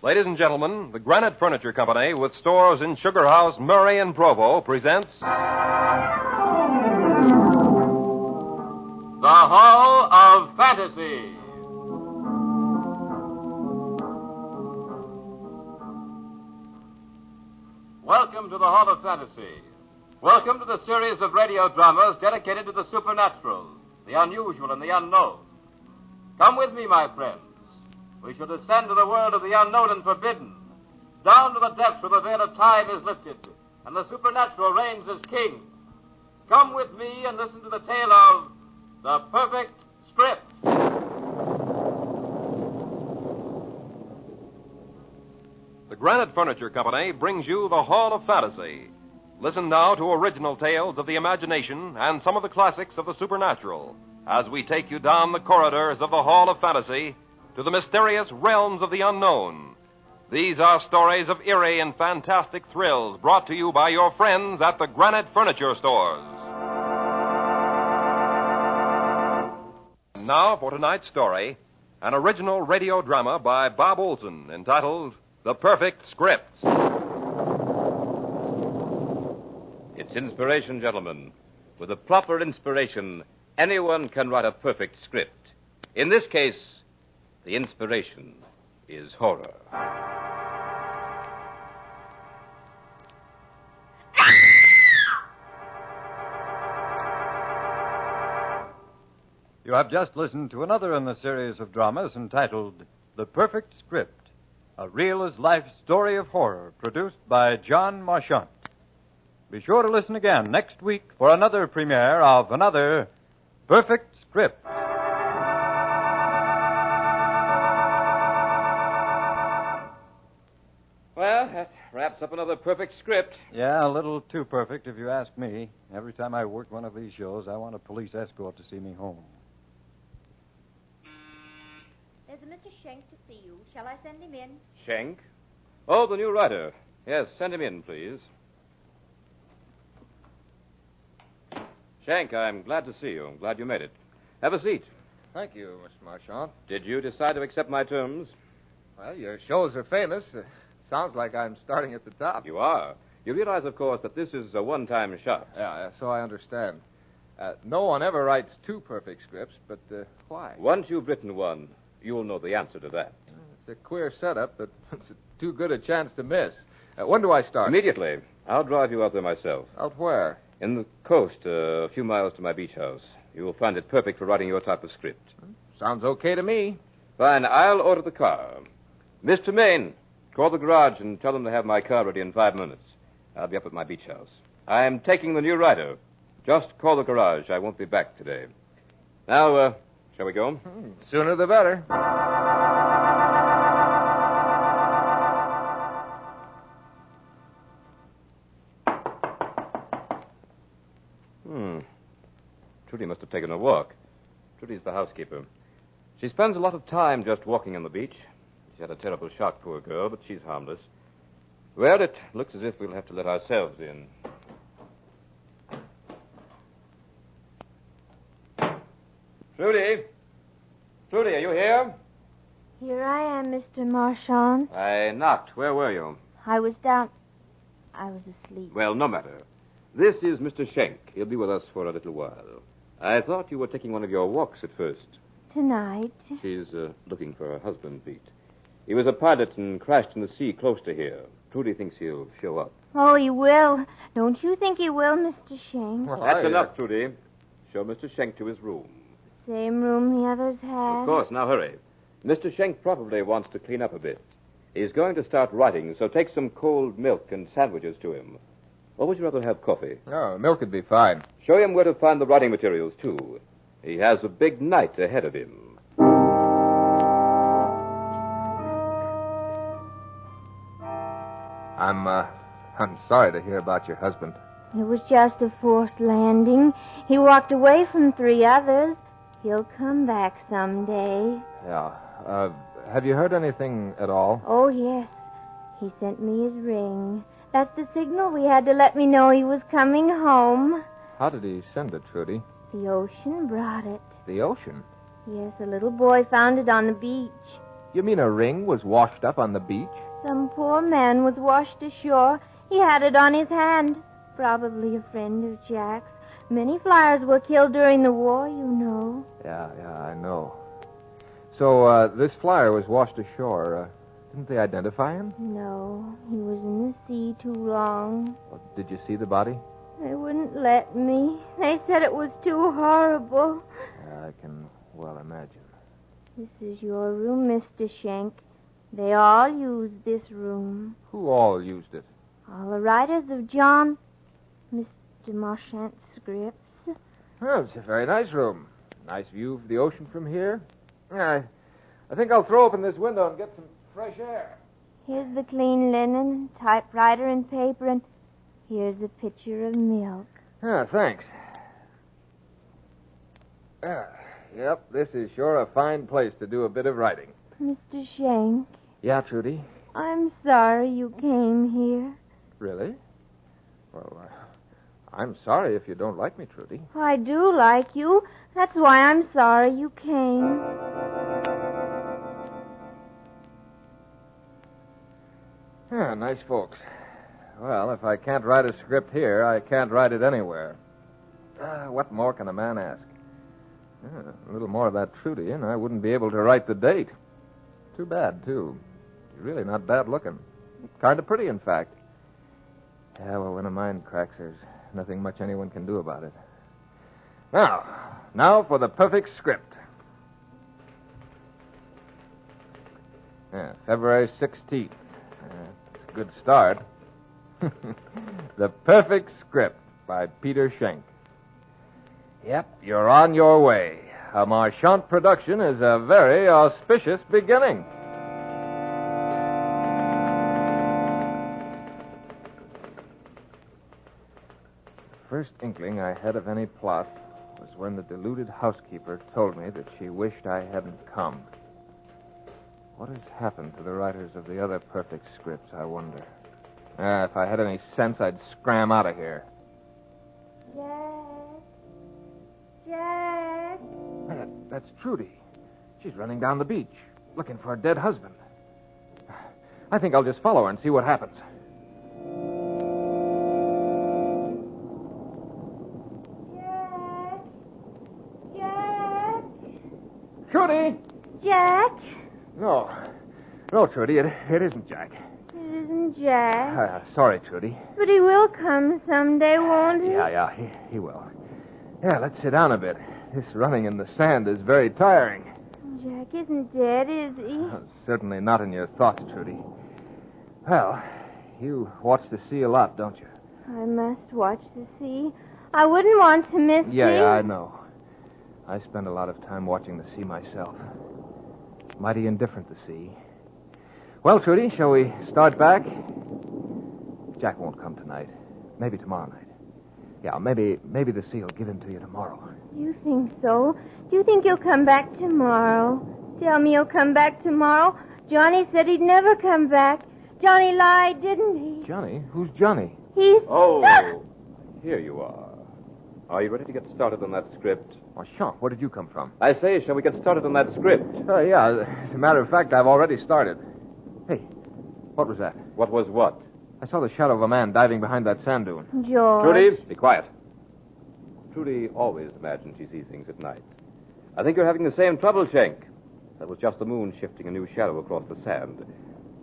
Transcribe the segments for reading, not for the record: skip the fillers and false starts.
Ladies and gentlemen, the Granite Furniture Company, with stores in Sugar House, Murray, and Provo, presents... The Hall of Fantasy. Welcome to the Hall of Fantasy. Welcome to the series of radio dramas dedicated to the supernatural, the unusual, and the unknown. Come with me, my friends. We shall descend to the world of the unknown and forbidden, down to the depths where the veil of time is lifted, and the supernatural reigns as king. Come with me and listen to the tale of The Perfect Script. The Granite Furniture Company brings you the Hall of Fantasy. Listen now to original tales of the imagination and some of the classics of the supernatural as we take you down the corridors of the Hall of Fantasy to the mysterious realms of the unknown. These are stories of eerie and fantastic thrills brought to you by your friends at the Granite Furniture Stores. And now for tonight's story, an original radio drama by Bob Olson entitled The Perfect Script. It's inspiration, gentlemen. With a proper inspiration, anyone can write a perfect script. In this case, the inspiration is horror. You have just listened to another in the series of dramas entitled The Perfect Script, a real-as-life story of horror produced by John Marchant. Be sure to listen again next week for another premiere of another Perfect Script. Well, that wraps up another perfect script. Yeah, a little too perfect if you ask me. Every time I work one of these shows, I want a police escort to see me home. There's a Mr. Schenk to see you. Shall I send him in? Schenk? Oh, the new writer. Yes, send him in, please. Schenk, I'm glad to see you. I'm glad you made it. Have a seat. Thank you, Mr. Marchant. Did you decide to accept my terms? Well, your shows are famous. Sounds like I'm starting at the top. You are. You realize, of course, that this is a one-time shot. Yeah, so I understand. No one ever writes two perfect scripts, but why? Once you've written one, you'll know the answer to that. It's a queer setup, but it's too good a chance to miss. When do I start? Immediately. I'll drive you out there myself. Out where? In the coast, a few miles to my beach house. You will find it perfect for writing your type of script. Sounds okay to me. Fine. I'll order the car. Mr. Maine, call the garage and tell them to have my car ready in 5 minutes. I'll be up at my beach house. I'm taking the new writer. Just call the garage. I won't be back today. Now, shall we go? Sooner the better. Trudy must have taken a walk. Trudy's the housekeeper. She spends a lot of time just walking on the beach. She had a terrible shock, poor girl, but she's harmless. Well, it looks as if we'll have to let ourselves in. Trudy? Trudy, are you here? Here I am, Mr. Marchant. I knocked. Where were you? I was asleep. Well, no matter. This is Mr. Schenk. He'll be with us for a little while. I thought you were taking one of your walks at first. Tonight? She's looking for her husband, Pete. He was a pilot and crashed in the sea close to here. Trudy thinks he'll show up. Oh, he will. Don't you think he will, Mr. Schenk? Well, That's enough, Trudy. Show Mr. Schenk to his room. Same room the others had? Of course. Now hurry. Mr. Schenk probably wants to clean up a bit. He's going to start writing, so take some cold milk and sandwiches to him. Or would you rather have coffee? Oh, milk would be fine. Show him where to find the writing materials, too. He has a big night ahead of him. I'm sorry to hear about your husband. It was just a forced landing. He walked away from 3 others. He'll come back someday. Yeah. Have you heard anything at all? Oh, yes. He sent me his ring. That's the signal we had to let me know he was coming home. How did he send it, Trudy? The ocean brought it. The ocean? Yes, a little boy found it on the beach. You mean a ring was washed up on the beach? Some poor man was washed ashore. He had it on his hand. Probably a friend of Jack's. Many flyers were killed during the war, you know. Yeah, I know. So, this flyer was washed ashore. Didn't they identify him? No, he was in the sea too long. Well, did you see the body? They wouldn't let me. They said it was too horrible. I can well imagine. This is your room, Mr. Schenk. They all use this room. Who all used it? All the writers of Mr. Marchant's scripts. Oh, it's a very nice room. Nice view of the ocean from here. I think I'll throw open this window and get some fresh air. Here's the clean linen, typewriter and paper, and here's a pitcher of milk. Thanks. Yep, this is sure a fine place to do a bit of writing. Mr. Schenk, Yeah, Trudy? I'm sorry you came here. Really? Well, I'm sorry if you don't like me, Trudy. I do like you. That's why I'm sorry you came. Yeah, nice folks. Well, if I can't write a script here, I can't write it anywhere. What more can a man ask? A little more of that Trudy, and I wouldn't be able to write the date. Too bad, too. She's really not bad looking. Kind of pretty, in fact. Yeah, well, when a mind cracks, there's nothing much anyone can do about it. Now for the perfect script. February 16th. That's a good start. The Perfect Script by Peter Schenk. Yep, you're on your way. A Marchant production is a very auspicious beginning. The first inkling I had of any plot was when the deluded housekeeper told me that she wished I hadn't come. What has happened to the writers of the other perfect scripts, I wonder? If I had any sense, I'd scram out of here. Jack! That's Trudy. She's running down the beach, looking for her dead husband. I think I'll just follow her and see what happens. Jack! Trudy! Jack! No, Trudy, it isn't Jack. It isn't Jack. Sorry, Trudy. But he will come someday, won't he? Yeah, he will. Yeah, let's sit down a bit. This running in the sand is very tiring. Jack isn't dead, is he? Certainly not in your thoughts, Trudy. Well, you watch the sea a lot, don't you? I must watch the sea. I wouldn't want to miss him. Yeah, I know. I spend a lot of time watching the sea myself. Mighty indifferent, the sea. Well, Trudy, shall we start back? Jack won't come tonight. Maybe tomorrow night. Yeah, maybe the sea will give in to you tomorrow. You think so? Do you think he'll come back tomorrow? Tell me he'll come back tomorrow. Johnny said he'd never come back. Johnny lied, didn't he? Johnny? Who's Johnny? He's... Oh, here you are. Are you ready to get started on that script? Marchant, where did you come from? I say, shall we get started on that script? Yeah, as a matter of fact, I've already started. Hey, what was that? What was what? I saw the shadow of a man diving behind that sand dune. George. Trudy, be quiet. Trudy always imagines she sees things at night. I think you're having the same trouble, Schenk. That was just the moon shifting a new shadow across the sand.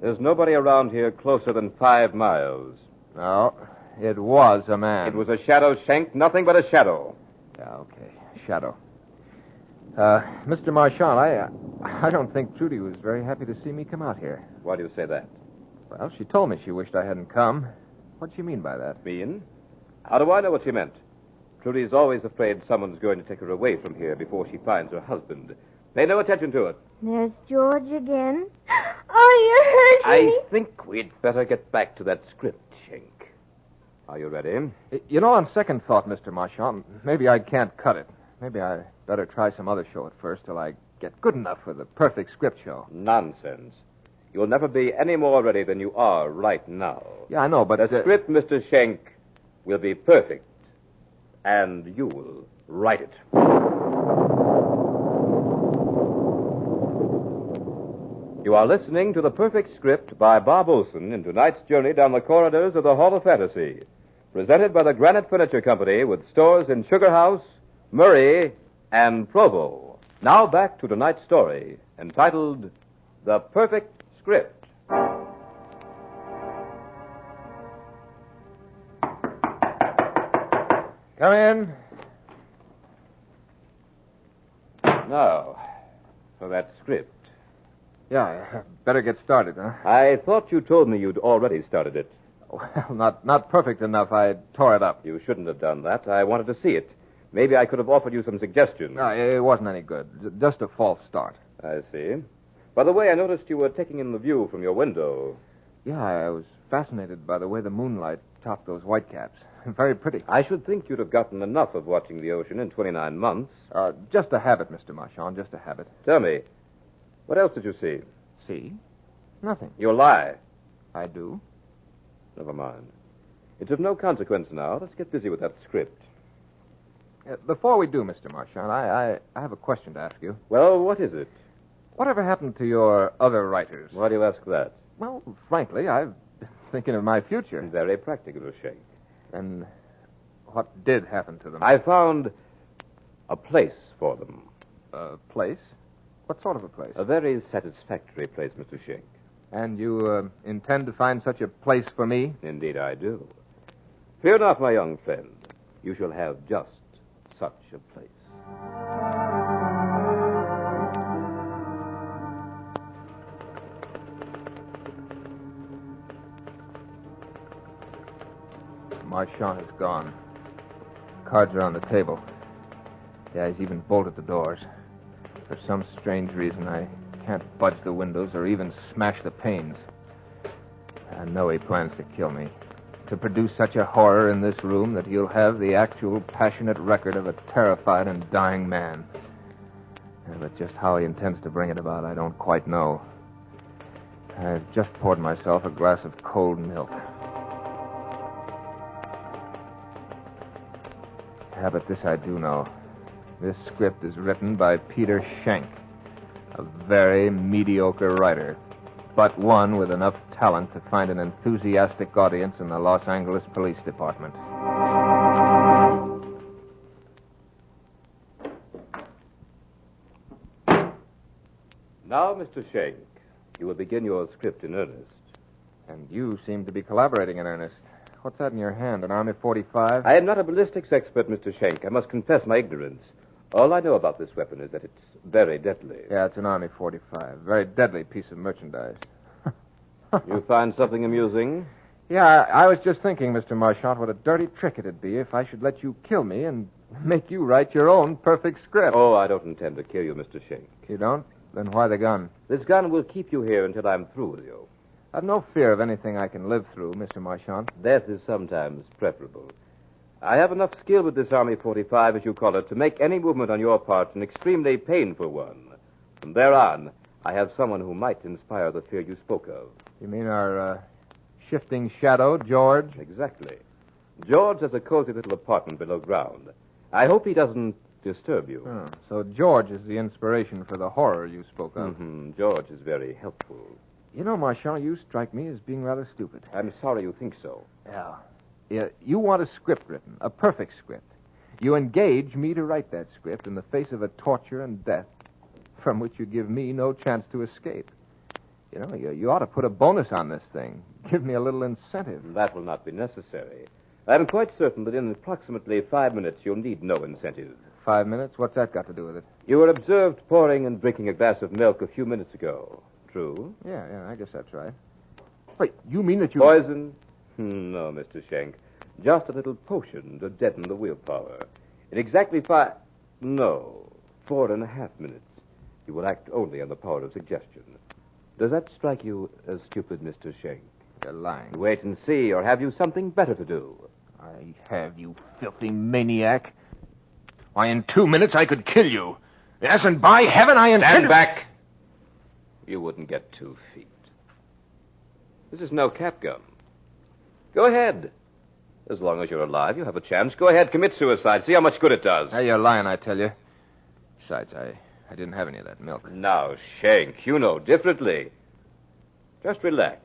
There's nobody around here closer than 5 miles. No, it was a man. It was a shadow, Schenk, nothing but a shadow. Yeah, okay. Shadow. Mr. Marchant, I don't think Trudy was very happy to see me come out here. Why do you say that? Well, she told me she wished I hadn't come. What'd she mean by that? Mean? How do I know what she meant? Trudy's always afraid someone's going to take her away from here before she finds her husband. Pay no attention to it. There's George again. Oh, you hurt me. I think we'd better get back to that script, Schenk. Are you ready? You know, on second thought, Mr. Marchant, maybe I can't cut it. Maybe I better try some other show at first till I get good enough for the perfect script show. Nonsense. You'll never be any more ready than you are right now. Yeah, I know, but... The script, Mr. Schenk, will be perfect. And you will write it. You are listening to The Perfect Script by Bob Olson in tonight's journey down the corridors of the Hall of Fantasy. Presented by the Granite Furniture Company with stores in Sugar House, Murray, and Provo. Now back to tonight's story, entitled The Perfect Script. Come in. Now, for that script. Yeah, better get started, huh? I thought you told me you'd already started it. Well, not perfect enough. I tore it up. You shouldn't have done that. I wanted to see it. Maybe I could have offered you some suggestions. No, it wasn't any good. Just a false start. I see. By the way, I noticed you were taking in the view from your window. Yeah, I was fascinated by the way the moonlight topped those whitecaps. Very pretty. I should think you'd have gotten enough of watching the ocean in 29 months. Just a habit, Mr. Marchand, just a habit. Tell me, what else did you see? See? Nothing. You lie. I do. Never mind. It's of no consequence now. Let's get busy with that script. Before we do, Mr. Marchand, I have a question to ask you. Well, what is it? Whatever happened to your other writers? Why do you ask that? Well, frankly, I've been thinking of my future. Very practical, Shank. And what did happen to them? I found a place for them. A place? What sort of a place? A very satisfactory place, Mr. Shank. And you intend to find such a place for me? Indeed, I do. Fear not, my young friend. You shall have just such a place. Marchand is gone. Cards are on the table. Yeah, he's even bolted the doors. For some strange reason, I can't budge the windows or even smash the panes. I know he plans to kill me. To produce such a horror in this room that he'll have the actual passionate record of a terrified and dying man. But just how he intends to bring it about, I don't quite know. I've just poured myself a glass of cold milk. Yeah, but this I do know. This script is written by Peter Schenck, a very mediocre writer, but one with enough talent to find an enthusiastic audience in the Los Angeles Police Department. Now, Mr. Schenck, you will begin your script in earnest. And you seem to be collaborating in earnest. What's that in your hand, an Army 45? I am not a ballistics expert, Mr. Schenck. I must confess my ignorance. All I know about this weapon is that it's very deadly. Yeah, it's an Army 45. Very deadly piece of merchandise. You find something amusing? Yeah, I was just thinking, Mr. Marchand, what a dirty trick it'd be if I should let you kill me and make you write your own perfect script. Oh, I don't intend to kill you, Mr. Schenck. You don't? Then why the gun? This gun will keep you here until I'm through with you. I've no fear of anything I can live through, Mr. Marchand. Death is sometimes preferable. I have enough skill with this Army 45, as you call it, to make any movement on your part an extremely painful one. From there on, I have someone who might inspire the fear you spoke of. You mean our shifting shadow, George? Exactly. George has a cozy little apartment below ground. I hope he doesn't disturb you. Oh, so George is the inspiration for the horror you spoke of. Mm-hmm. George is very helpful. You know, Marchand, you strike me as being rather stupid. I'm sorry you think so. Yeah, you want a script written, a perfect script. You engage me to write that script in the face of a torture and death from which you give me no chance to escape. You know, you ought to put a bonus on this thing. Give me a little incentive. That will not be necessary. I'm quite certain that in approximately 5 minutes you'll need no incentive. 5 minutes? What's that got to do with it? You were observed pouring and drinking a glass of milk a few minutes ago. True? Yeah, I guess that's right. Wait, you mean that you... Poison? No, Mr. Schenck. Just a little potion to deaden the willpower. In exactly 4.5 minutes, you will act only on the power of suggestion. Does that strike you as stupid, Mr. Schenck? You're lying. Wait and see, or have you something better to do? I have, you filthy maniac. Why, in 2 minutes I could kill you. Yes, and by heaven I intend... Stand back! You wouldn't get 2 feet. This is no cap gun. Go ahead. As long as you're alive, you have a chance. Go ahead, commit suicide. See how much good it does. Hey, you're lying, I tell you. Besides, I didn't have any of that milk. Now, Schenck, you know differently. Just relax.